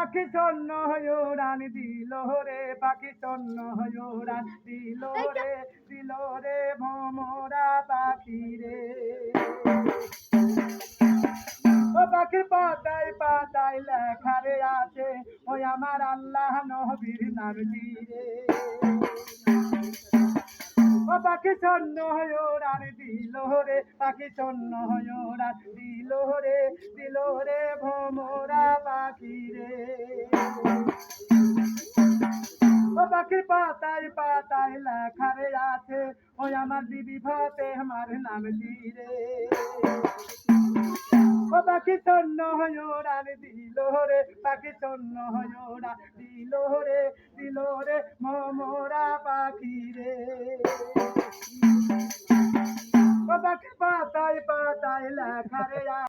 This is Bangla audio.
পাখি শূন্য হয়ে উড়ান দিল রে, পাখি শূন্য হয়ে উড়ান দিল রে ভোমরা পাখি রে। ও পাখি পাতায় পাতায় লেখা রে আছে, ওই আমার আল্লাহ নবীর নামটি রে। ও পাখি শূন্য হয়ে উড়ান দিল রে, পাখি শূন্য হয়ে উড়ান দিল রে ভোমরা পাখি রে। ও পাখি পাতায় পাতায় লেখা রে আছে, ওই আমার বিবি ভাতে আমার নামটি রে। ও পাখি শূন্য হয়ে উড়ান দিল রে, পাখি শূন্য হয়ে উড়ান দিল রে ভোমরা পাখি রে। ও পাখি পাতায় পাতায় লেখা রে